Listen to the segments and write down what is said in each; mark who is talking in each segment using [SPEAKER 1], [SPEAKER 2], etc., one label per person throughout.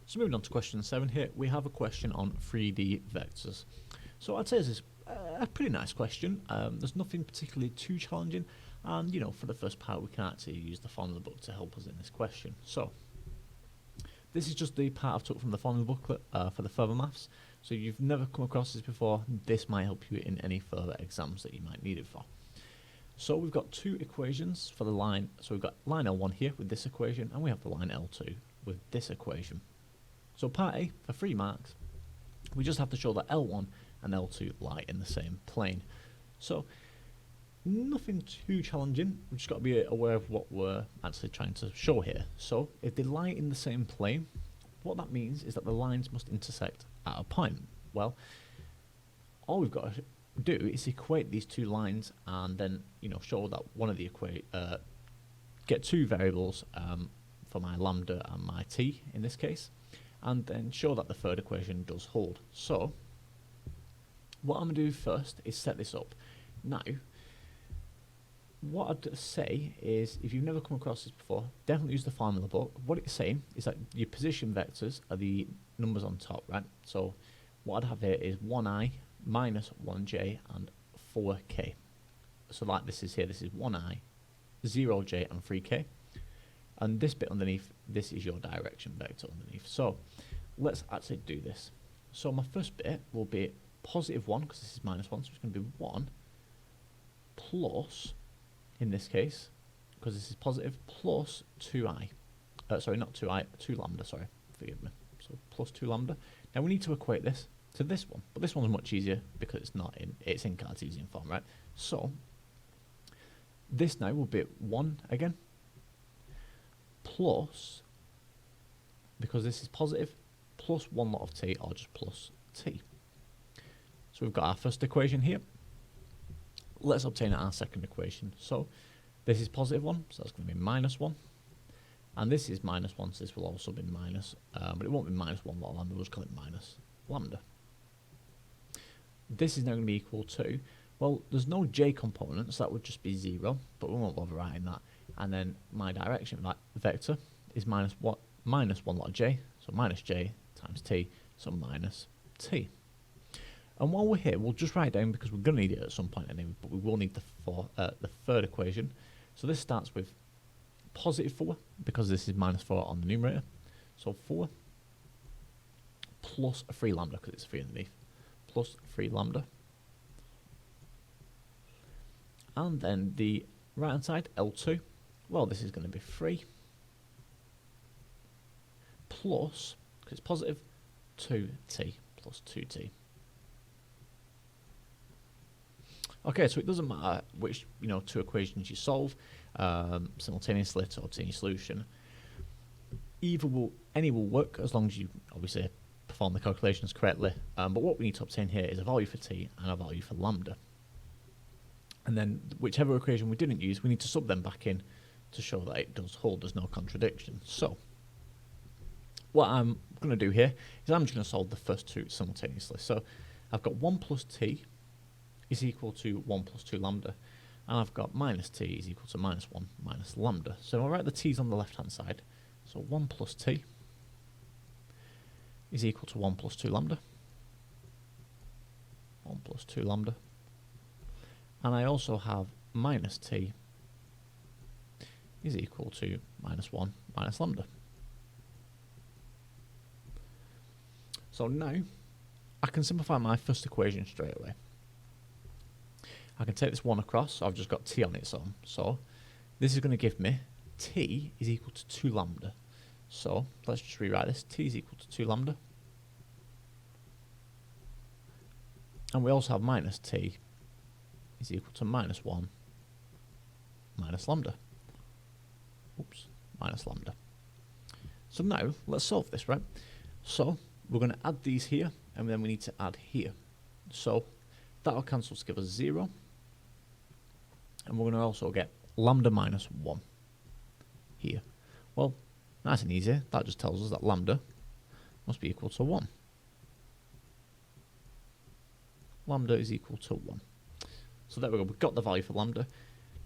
[SPEAKER 1] So moving on to question 7 here, we have a question on 3D vectors. So I'd say this is a pretty nice question. There's nothing particularly too challenging, and for the first part we can actually use the formula book to help us in this question. So this is just the part I've took from the formula booklet for the further maths. So if you've never come across this before, this might help you in any further exams that you might need it for. So we've got two equations for the line. So we've got line L1 here with this equation, and we have the line L2 with this equation. So part A, for 3 marks, we just have to show that L1 and L2 lie in the same plane. So nothing too challenging, we've just got to be aware of what we're actually trying to show here. So if they lie in the same plane, what that means is that the lines must intersect at a point. Well, all we've got to do is equate these two lines and then show that one of the get two variables for my lambda and my t in this case, and then show that the third equation does hold. So what I'm going to do first is set this up. Now what I'd say is, if you've never come across this before, definitely use the formula book. What it's saying is that your position vectors are the numbers on top, right? So what I'd have here is 1i minus 1j and 4k. So like this is here, this is 1i, 0j and 3k. And this bit underneath, this is your direction vector underneath. So let's actually do this. So my first bit will be positive 1, because this is minus 1, so it's going to be 1 plus, in this case, because this is positive, plus 2i. Sorry, not 2i, 2 lambda, sorry, forgive me. So plus 2 lambda. Now we need to equate this to this one, but this one's much easier because it's in Cartesian form, right? So this now will be 1 again, plus, because this is positive, plus 1 lot of t, or just plus t. So we've got our first equation here. Let's obtain our second equation. So this is positive 1, so that's going to be minus 1. And this is minus 1, so this will also be minus, but it won't be minus 1 lot lambda, we'll just call it minus lambda. This is now going to be equal to, well, there's no j component, so that would just be 0, but we won't bother writing that. And then my direction vector is minus 1 lot of j, so minus j times t, so minus t. And while we're here, we'll just write it down because we're going to need it at some point anyway, but we will need the third equation. So this starts with positive 4, because this is minus 4 on the numerator. So 4 plus 3 lambda, because it's 3 underneath, plus 3 lambda. And then the right hand side, L2, well, this is going to be 3 plus, because it's positive, 2t plus 2t. Okay, so it doesn't matter which two equations you solve simultaneously to obtain your solution. Any will work as long as you obviously perform the calculations correctly. But what we need to obtain here is a value for t and a value for lambda. And then whichever equation we didn't use, we need to sub them back in to show that it does hold, there's no contradiction. So what I'm going to do here is I'm just going to solve the first two simultaneously. So I've got 1 plus t is equal to 1 plus 2 lambda, and I've got minus t is equal to minus 1 minus lambda. So I'll write the t's on the left hand side. So 1 plus t is equal to 1 plus 2 lambda. 1 plus 2 lambda. And I also have minus t is equal to minus 1 minus lambda. So now I can simplify my first equation straight away. I can take this 1 across, so I've just got t on its own. So this is going to give me t is equal to 2 lambda. So let's just rewrite this. T is equal to 2 lambda. And we also have minus t is equal to minus 1 minus lambda. Oops, minus lambda. So now let's solve this, right? So we're going to add these here, and then we need to add here. So that'll cancel to give us 0. And we're going to also get lambda minus 1 here. Well, nice and easy. That just tells us that lambda must be equal to 1. Lambda is equal to 1. So there we go. We've got the value for lambda.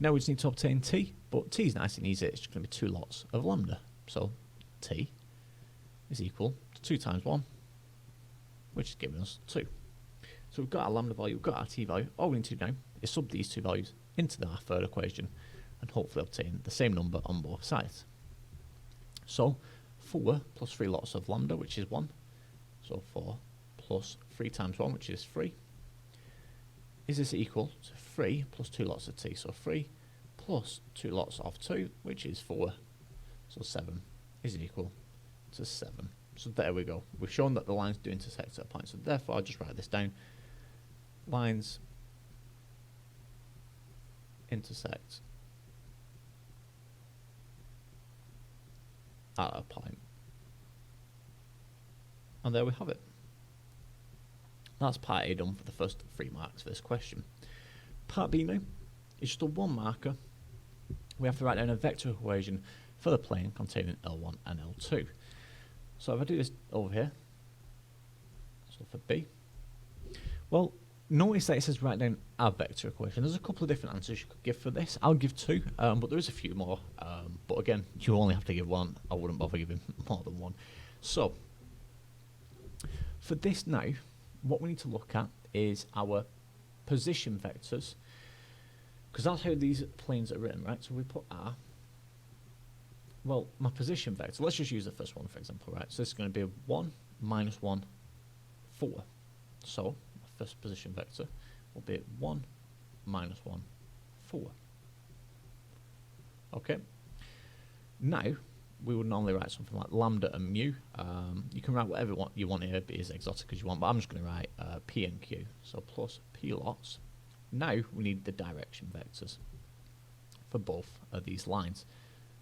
[SPEAKER 1] Now we just need to obtain t, but t is nice and easy. It's just going to be 2 lots of lambda. So t is equal to 2 times 1, which is giving us 2. So we've got our lambda value, we've got our t value. All we need to do now is sub these two values into our third equation and hopefully obtain the same number on both sides. So 4 plus 3 lots of lambda, which is 1. So 4 plus 3 times 1, which is 3. Is this equal to 3 plus 2 lots of t? So 3 plus 2 lots of 2, which is 4. So 7 is equal to 7. So there we go. We've shown that the lines do intersect at a point. So therefore, I'll just write this down. Lines intersect at a point. And there we have it. That's part A done for the first 3 marks for this question. Part B now is just a 1 marker. We have to write down a vector equation for the plane containing L1 and L2. So if I do this over here, so for B, well, notice that it says write down a vector equation. There's a couple of different answers you could give for this. I'll give 2, but there is a few more. But again, you only have to give 1. I wouldn't bother giving more than 1. So for this now, what we need to look at is our position vectors, because that's how these planes are written, right? So we put R. Well, my position vector, let's just use the first one for example, right? So this is going to be 1, minus 1, 4. So my first position vector will be 1, minus 1, 4. Okay. Now, we would normally write something like lambda and mu. You can write whatever you want here, be as exotic as you want, but I'm just going to write P and Q. So plus P lots. Now we need the direction vectors for both of these lines.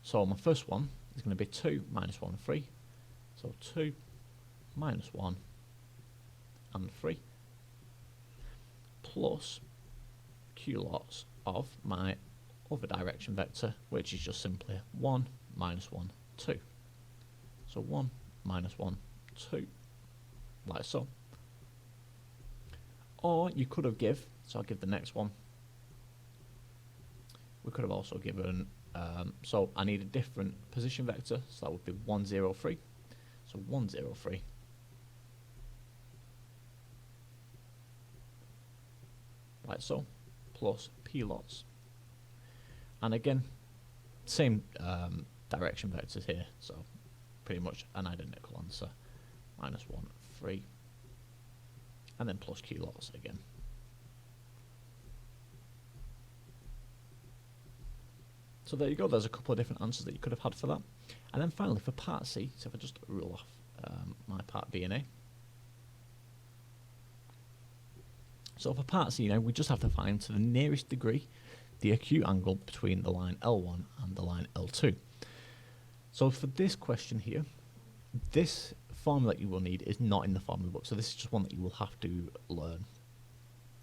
[SPEAKER 1] So my first one is going to be 2 minus 1, 3. So 2 minus 1 and 3 plus Q lots of my other direction vector, which is just simply 1 minus 1, 2. So 1 minus 1, 2, like so. Or you could have so I'll give the next one. We could have also given, so I need a different position vector, so that would be 1, 0, 3. So 1, 0, 3. Like so, plus P lots. And again, same direction vectors here, so pretty much an identical answer. Minus 1, 3. And then plus Q lots again. So there you go, there's a couple of different answers that you could have had for that. And then finally for part C, so if I just rule off my part B and A. So for part C now, we just have to find to the nearest degree the acute angle between the line L1 and the line L2. So for this question here, this formula that you will need is not in the formula book, so this is just one that you will have to learn.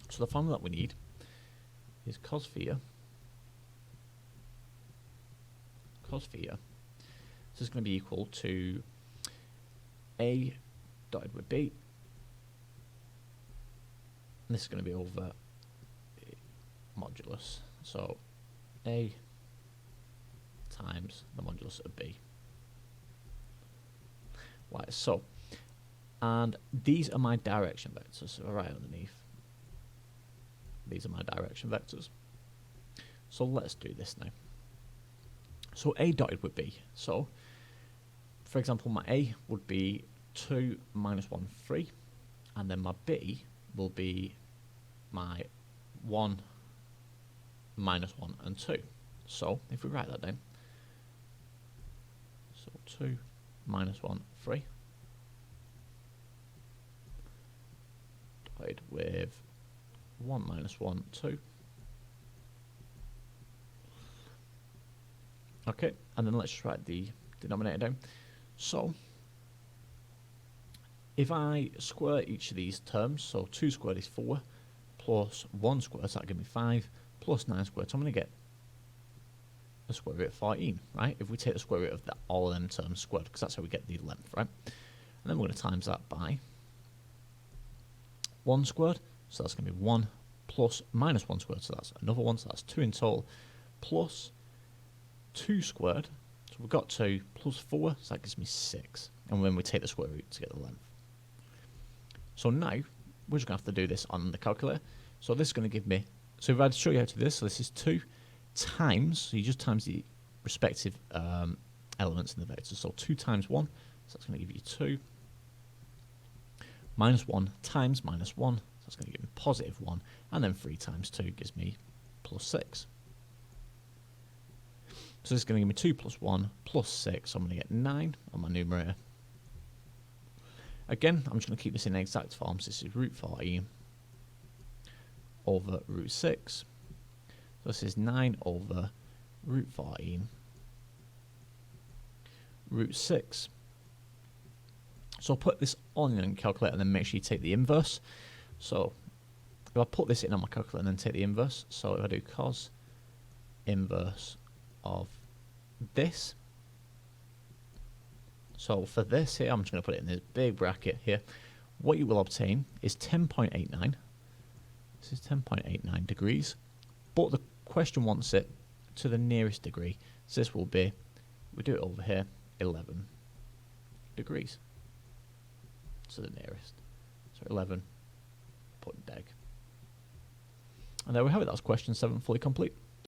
[SPEAKER 1] So the formula that we need is cos theta. Cos theta. So it's going to be equal to A dotted with B. And this is going to be over modulus. So A times the modulus of B. Right, so, and these are my direction vectors, so right underneath. These are my direction vectors. So let's do this now. So A dotted with B. So, for example, my A would be 2 minus 1, 3. And then my B will be my 1 minus 1 and 2. So, if we write that down. So, 2 minus 1, 3. Divided with 1 minus 1, 2. Okay, and then let's just write the denominator down. So, if I square each of these terms, so 2 squared is 4, plus 1 squared, so that'll give me 5, plus 9 squared, so I'm going to get the square root of 14, right? If we take the square root of all of them terms squared, because that's how we get the length, right? And then we're going to times that by 1 squared, so that's going to be 1 plus minus 1 squared, so that's another 1, so that's 2 in total, plus 2 squared, so we've got 2 plus 4, so that gives me 6. and then we take the square root to get the length. So now we're just going to have to do this on the calculator. So this is going to give me, so if I had to show you how to do this, so this is 2 times, so you just times the respective elements in the vector. So 2 times 1, so that's going to give you 2. Minus 1 times minus 1, so that's going to give me positive 1. And then 3 times 2 gives me plus 6. So this is going to give me 2 plus 1 plus 6, so I'm going to get 9 on my numerator. Again, I'm just going to keep this in exact form, so this is root 14 over root 6. So this is 9 over root 14 root 6. So I'll put this on your calculator and then make sure you take the inverse. So if I put this in on my calculator and then take the inverse, so if I do cos inverse of this, so for this here, I'm just going to put it in this big bracket here. What you will obtain is 10.89. This is 10.89 degrees, but the question wants it to the nearest degree. So this will be, we do it over here, 11 degrees to the nearest. So 11, put deg. And there we have it. That's question 7 fully complete.